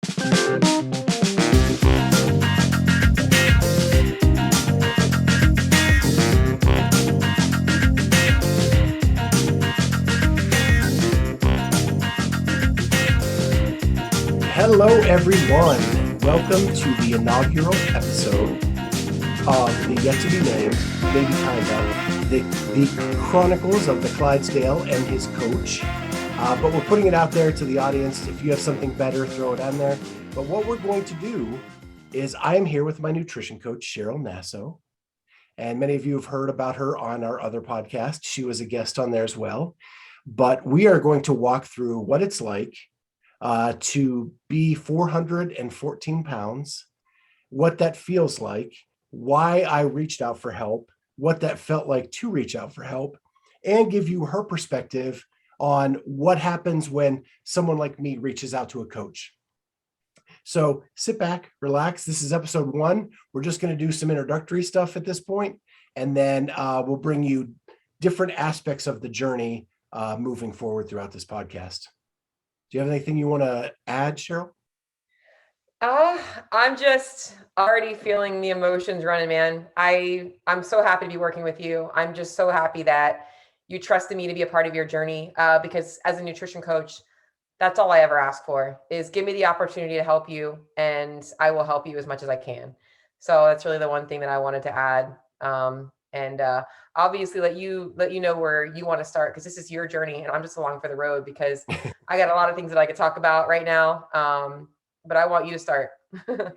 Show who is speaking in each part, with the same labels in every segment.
Speaker 1: Hello, everyone. Welcome to the inaugural episode of the yet to be named, maybe kind of, the Chronicles of the Clydesdale and his coach. But we're putting it out there to the audience. If you have something better, throw it on there. But what we're going to do is I am here with my nutrition coach, Cheryl Nasso. And many of you have heard about her on our other podcast. She was a guest on there as well. But we are going to walk through what it's like to be 414 pounds, what that feels like, why I reached out for help, what that felt like to reach out for help, and give you her perspective on what happens when someone like me reaches out to a coach. So sit back, relax. This is episode 1. We're just going to do some introductory stuff at this point, and then we'll bring you different aspects of the journey moving forward throughout this podcast. Do you have anything you want to add, Cheryl?
Speaker 2: I'm just already feeling the emotions running, man. I'm so happy to be working with you. I'm just so happy that you trusted me to be a part of your journey, because as a nutrition coach, that's all I ever ask for is give me the opportunity to help you, and I will help you as much as I can. So that's really the one thing that I wanted to add. And obviously let you know where you want to start, because this is your journey and I'm just along for the road because I got a lot of things that I could talk about right now. But I want you to start.
Speaker 1: All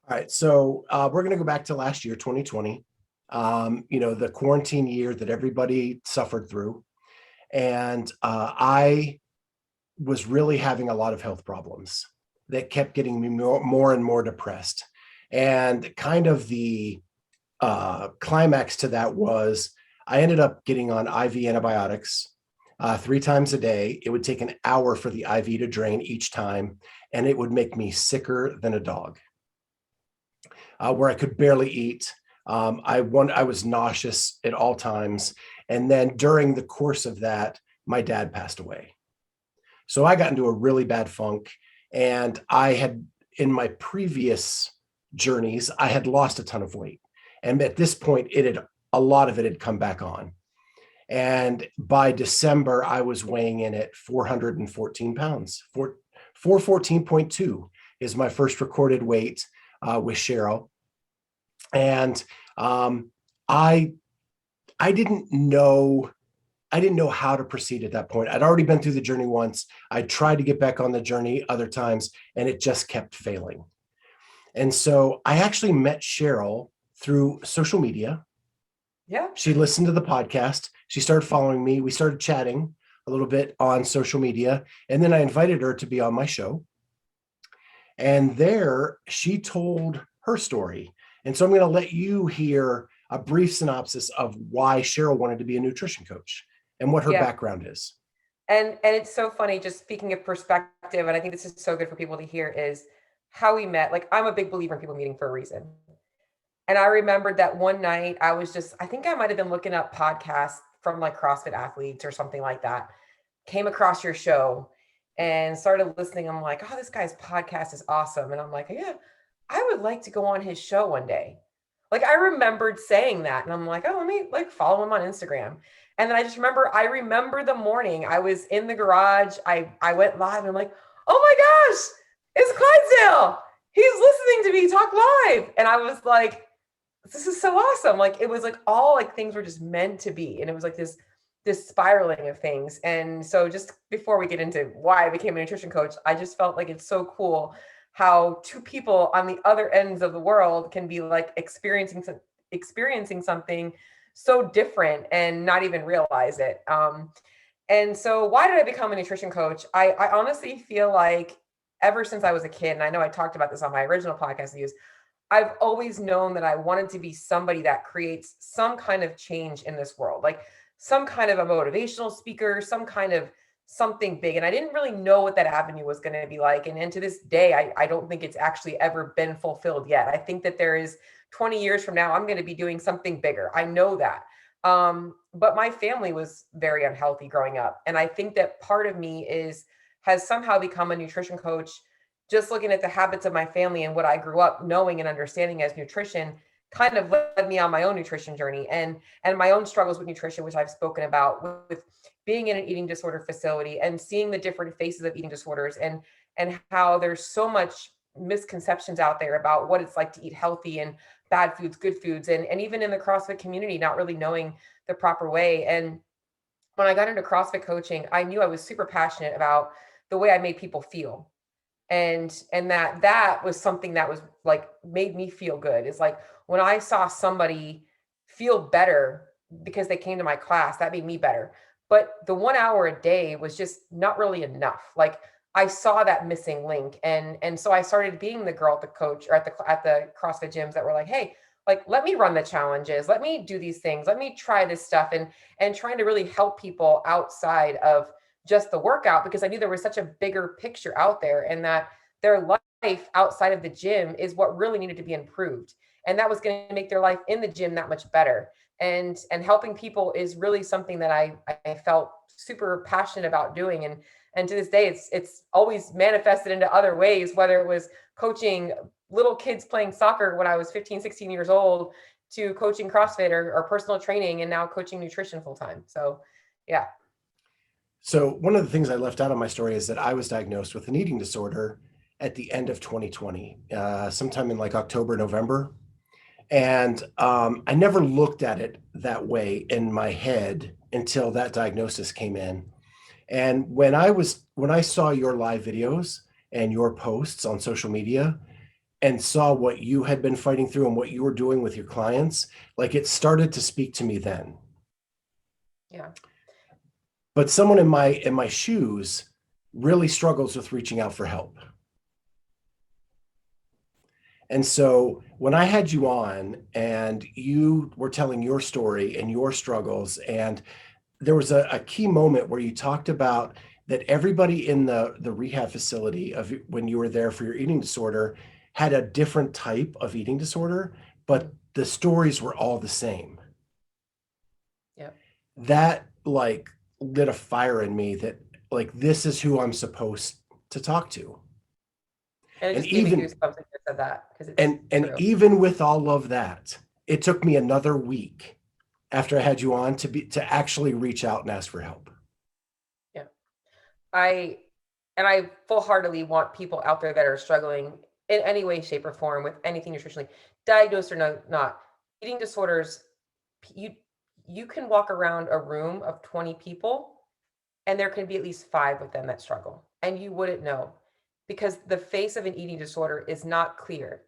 Speaker 1: right. So we're going to go back to last year, 2020, the quarantine year that everybody suffered through. And I was really having a lot of health problems that kept getting me more and more depressed. And kind of the climax to that was I ended up getting on IV antibiotics 3 times a day. It would take an hour for the IV to drain each time, and it would make me sicker than a dog, where I could barely eat. I was nauseous at all times. And then during the course of that, my dad passed away. So I got into a really bad funk, and I had, in my previous journeys, I had lost a ton of weight. And at this point, a lot of it had come back on. And by December, I was weighing in at 414 pounds. 414.2 is my first recorded weight with Cheryl. And I didn't know how to proceed at that point. I'd already been through the journey once. I tried to get back on the journey other times, and it just kept failing. And so I actually met Cheryl through social media.
Speaker 2: Yeah.
Speaker 1: She listened to the podcast. She started following me. We started chatting a little bit on social media. And then I invited her to be on my show. And there she told her story. And so I'm going to let you hear a brief synopsis of why Cheryl wanted to be a nutrition coach and what her background is.
Speaker 2: And it's so funny, just speaking of perspective, and I think this is so good for people to hear, is how we met. Like, I'm a big believer in people meeting for a reason. And I remembered that one night I think I might've been looking up podcasts from like CrossFit athletes or something like that, came across your show and started listening. I'm like, oh, this guy's podcast is awesome. And I'm like, yeah, I would like to go on his show one day. Like, I remembered saying that, and I'm like, oh, let me like follow him on Instagram. And then I remember the morning I was in the garage. I went live and I'm like, oh my gosh, it's Clydesdale. He's listening to me talk live. And I was like, this is so awesome. Like, it was like all like things were just meant to be. And it was like this spiraling of things. And so just before we get into why I became a nutrition coach, I just felt like it's so cool how 2 people on the other ends of the world can be like experiencing something so different and not even realize it. And so why did I become a nutrition coach? I honestly feel like ever since I was a kid, and I know I talked about this on my original podcast views, I've always known that I wanted to be somebody that creates some kind of change in this world, like some kind of a motivational speaker, some kind of something big. And I didn't really know what that avenue was going to be like. And to this day, I don't think it's actually ever been fulfilled yet. I think that there is 20 years from now, I'm going to be doing something bigger. I know that. But my family was very unhealthy growing up. And I think that part of me has somehow become a nutrition coach just looking at the habits of my family and what I grew up knowing and understanding as nutrition kind of led me on my own nutrition journey, and my own struggles with nutrition, which I've spoken about with being in an eating disorder facility and seeing the different faces of eating disorders, and how there's so much misconceptions out there about what it's like to eat healthy and bad foods, good foods, and even in the CrossFit community, not really knowing the proper way. And when I got into CrossFit coaching, I knew I was super passionate about the way I made people feel. And that was something that was like made me feel good. It's like when I saw somebody feel better because they came to my class, that made me better. But the 1 hour a day was just not really enough. Like I saw that missing link, and so I started being the girl at the coach or at the CrossFit gyms that were like, hey, like let me run the challenges, let me do these things, let me try this stuff, and trying to really help people outside of just the workout, because I knew there was such a bigger picture out there, and that their life outside of the gym is what really needed to be improved. And that was going to make their life in the gym that much better. And helping people is really something that I felt super passionate about doing. And to this day, it's always manifested into other ways, whether it was coaching little kids playing soccer when I was 15, 16 years old, to coaching CrossFit or personal training, and now coaching nutrition full time. So yeah.
Speaker 1: So one of the things I left out of my story is that I was diagnosed with an eating disorder at the end of 2020, sometime in like October, November. And I never looked at it that way in my head until that diagnosis came in. And when I saw your live videos and your posts on social media and saw what you had been fighting through and what you were doing with your clients, like it started to speak to me then.
Speaker 2: Yeah.
Speaker 1: But someone in my shoes really struggles with reaching out for help. And so when I had you on and you were telling your story and your struggles, and there was a key moment where you talked about that everybody in the rehab facility of when you were there for your eating disorder had a different type of eating disorder, but the stories were all the same.
Speaker 2: Yeah.
Speaker 1: That like lit a fire in me that like, this is who I'm supposed to talk to.
Speaker 2: And it
Speaker 1: And
Speaker 2: just gave me
Speaker 1: even
Speaker 2: goosebumps when you said that, because it's
Speaker 1: and
Speaker 2: true.
Speaker 1: even with all of that, it took me another week after I had you on to actually reach out and ask for help.
Speaker 2: Yeah. I full-heartedly want people out there that are struggling in any way, shape, or form with anything nutritionally, diagnosed or no, not, eating disorders. You you can walk around a room of 20 people, and there can be at least 5 of them that struggle, and you wouldn't know, because the face of an eating disorder is not clear.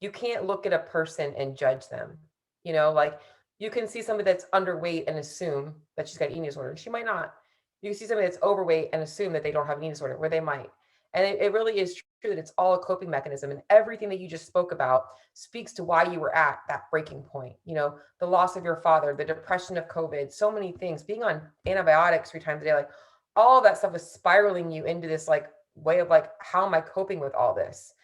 Speaker 2: You can't look at a person and judge them. Like you can see somebody that's underweight and assume that she's got eating disorder. She might not. You can see somebody that's overweight and assume that they don't have an eating disorder, where they might. And it really is true that it's all a coping mechanism. And everything that you just spoke about speaks to why you were at that breaking point. The loss of your father, the depression of COVID, so many things, being on antibiotics 3 times a day, like all of that stuff is spiraling you into this like way of like, how am I coping with all this?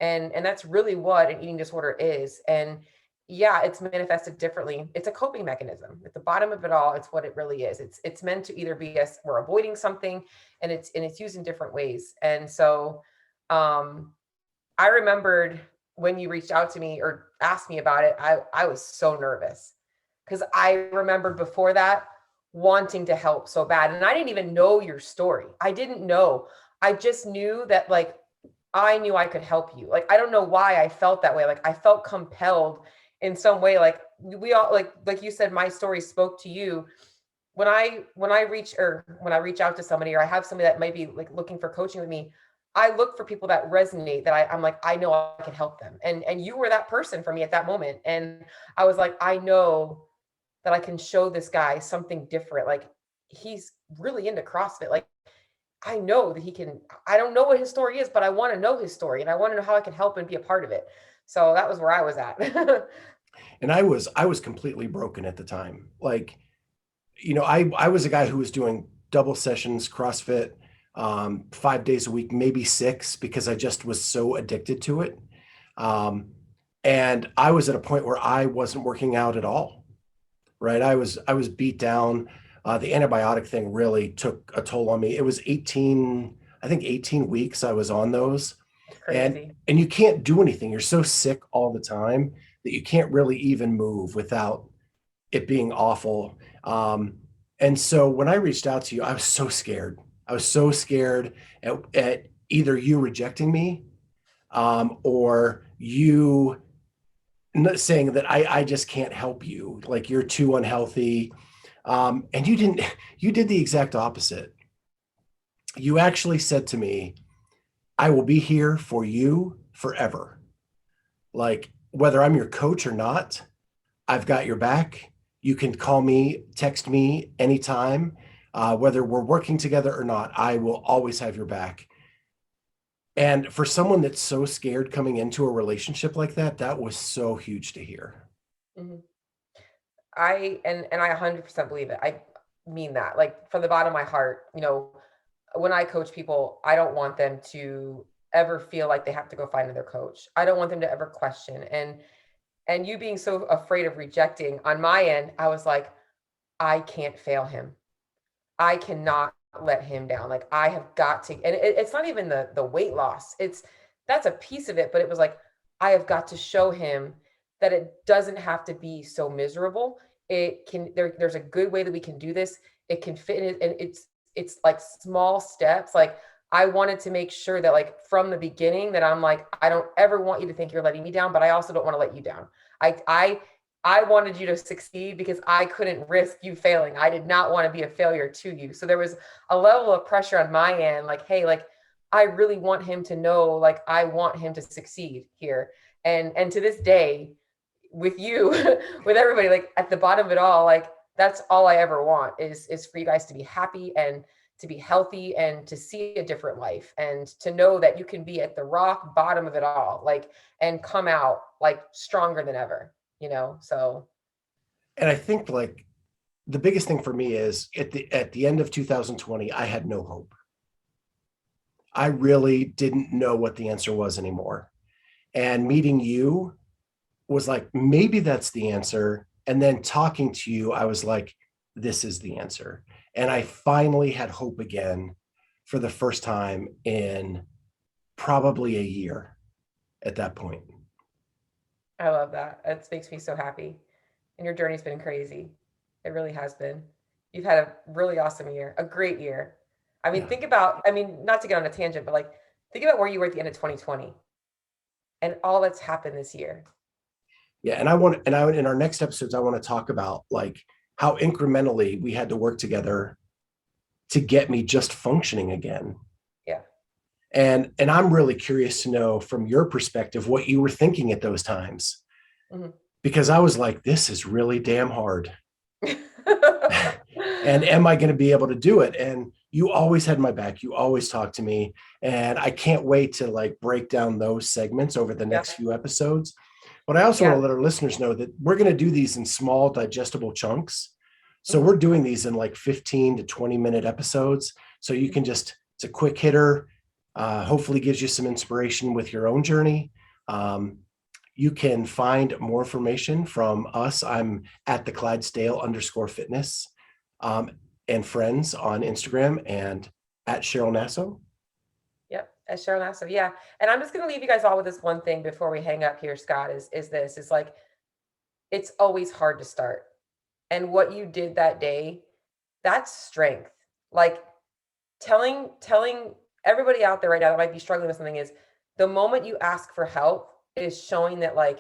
Speaker 2: And that's really what an eating disorder is. And yeah, it's manifested differently. It's a coping mechanism. At the bottom of it all, it's what it really is. It's meant to either be us, we're avoiding something, and it's used in different ways. And so I remembered when you reached out to me or asked me about it, I was so nervous, because I remembered before that wanting to help so bad. And I didn't even know your story. I didn't know. I just knew that like I knew I could help you. Like I don't know why I felt that way. Like I felt compelled in some way. Like we all like you said, my story spoke to you. When I reach out to somebody, or I have somebody that might be like looking for coaching with me, I look for people that resonate, that I'm like, I know I can help them. And you were that person for me at that moment. And I was like, I know that I can show this guy something different. Like he's really into CrossFit. Like I know that he can. I don't know what his story is, but I want to know his story, and I want to know how I can help and be a part of it. So that was where I was at.
Speaker 1: And I was completely broken at the time. Like, I was a guy who was doing double sessions, CrossFit, 5 days a week, maybe 6, because I just was so addicted to it. And I was at a point where I wasn't working out at all. Right. I was beat down. The antibiotic thing really took a toll on me. It was 18 weeks I was on those. and you can't do anything. You're so sick all the time that you can't really even move without it being awful. And so when I reached out to you, I was so scared. I was so scared at either you rejecting me, or you saying that I just can't help you, like you're too unhealthy. And you did the exact opposite. You actually said to me, I will be here for you forever. Like, whether I'm your coach or not, I've got your back. You can call me, text me anytime, whether we're working together or not, I will always have your back. And for someone that's so scared coming into a relationship like that, that was so huge to hear.
Speaker 2: Mhm. I 100% believe it. I mean that, like, from the bottom of my heart. When I coach people, I don't want them to ever feel like they have to go find another coach. I don't want them to ever question. And you being so afraid of rejecting, on my end, I was like, I can't fail him. I cannot let him down. Like, I have got to, and it's not even the weight loss. That's a piece of it, but it was like, I have got to show him that it doesn't have to be so miserable. There's a good way that we can do this. It can fit in it, and it's like small steps. Like, I wanted to make sure that, like, from the beginning, that I'm like, I don't ever want you to think you're letting me down, but I also don't want to let you down. I wanted you to succeed because I couldn't risk you failing. I did not want to be a failure to you. So there was a level of pressure on my end, like, hey, like, I really want him to know, like, I want him to succeed here. And to this day, with you, with everybody, like, at the bottom of it all, like, that's all I ever want is for you guys to be happy and to be healthy and to see a different life and to know that you can be at the rock bottom of it all, like, and come out like stronger than ever, so.
Speaker 1: And I think, like, the biggest thing for me is at the end of 2020, I had no hope. I really didn't know what the answer was anymore. And meeting you was like, maybe that's the answer. And then talking to you, I was like, this is the answer. And I finally had hope again for the first time in probably a year at that point.
Speaker 2: I love that. It makes me so happy. And your journey's been crazy. It really has been. You've had a really awesome year, a great year. I mean, not to get on a tangent, but, like, think about where you were at the end of 2020 and all that's happened this year.
Speaker 1: Yeah. And in our next episodes, I want to talk about, like, how incrementally we had to work together to get me just functioning again.
Speaker 2: Yeah.
Speaker 1: And I'm really curious to know from your perspective what you were thinking at those times. Mm-hmm. Because I was like, this is really damn hard. And am I going to be able to do it? And you always had my back. You always talked to me. And I can't wait to, like, break down those segments over the next few episodes. But I also want to let our listeners know that we're going to do these in small, digestible chunks. So we're doing these in like 15 to 20 minute episodes. So you can it's a quick hitter, hopefully gives you some inspiration with your own journey. You can find more information from us. I'm at the Clydesdale _fitness and friends on Instagram, and at Cheryl Nasso.
Speaker 2: Yep, at Cheryl Nasso. Yeah. And I'm just going to leave you guys all with this one thing before we hang up here, Scott, is like, it's always hard to start. And what you did that day, that's strength. Like, telling everybody out there right now that might be struggling with something is, the moment you ask for help is showing that, like,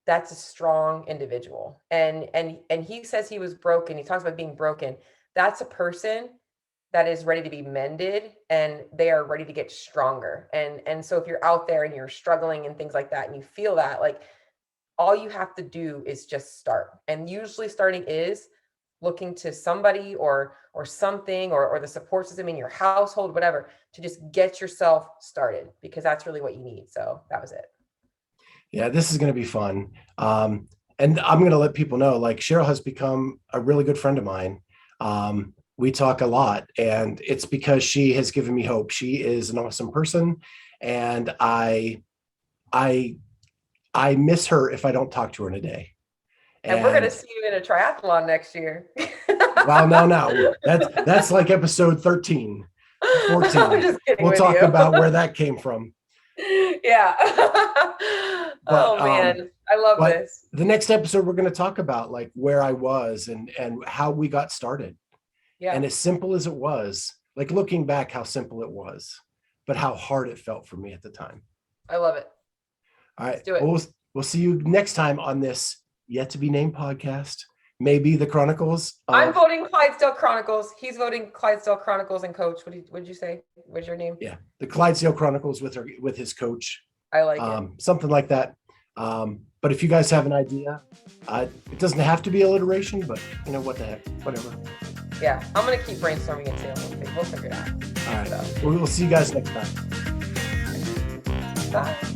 Speaker 2: that's a strong individual. And he says he was broken. He talks about being broken. That's a person that is ready to be mended, and they are ready to get stronger. And so if you're out there and you're struggling and things like that, and you feel that, like, all you have to do is just start. And usually starting is looking to somebody or something or the support system in your household, whatever, to just get yourself started, because that's really what you need. So that was it.
Speaker 1: Yeah, this is going to be fun. And I'm going to let people know, like, Cheryl has become a really good friend of mine. We talk a lot, and it's because she has given me hope. She is an awesome person, and I miss her if I don't talk to her in a day.
Speaker 2: And we're going to see you in a triathlon next year.
Speaker 1: Well, no. That's like episode 13, 14.
Speaker 2: I'm just kidding.
Speaker 1: We'll talk about where that came from.
Speaker 2: Yeah.
Speaker 1: But
Speaker 2: Oh man, I love
Speaker 1: but
Speaker 2: this.
Speaker 1: the next episode we're going to talk about like where I was and how we got started.
Speaker 2: Yeah,
Speaker 1: And as simple as it was, like looking back, how simple it was, but how hard it felt for me at the time.
Speaker 2: I love it.
Speaker 1: All
Speaker 2: Let's
Speaker 1: right.
Speaker 2: do it.
Speaker 1: We'll see you next time on this yet to be named podcast. Maybe the Chronicles
Speaker 2: I'm
Speaker 1: of,
Speaker 2: voting Clydesdale Chronicles. He's voting Clydesdale Chronicles and Coach. What did you say? What's your name?
Speaker 1: yeah, the Clydesdale Chronicles with his coach,
Speaker 2: I like it.
Speaker 1: something like that. But if you guys have an idea, it doesn't have to be alliteration, but you know, what the heck, whatever.
Speaker 2: Yeah, I'm gonna keep brainstorming it too. We'll figure it out.
Speaker 1: All right.
Speaker 2: So.
Speaker 1: We'll see you guys next time.
Speaker 2: Bye.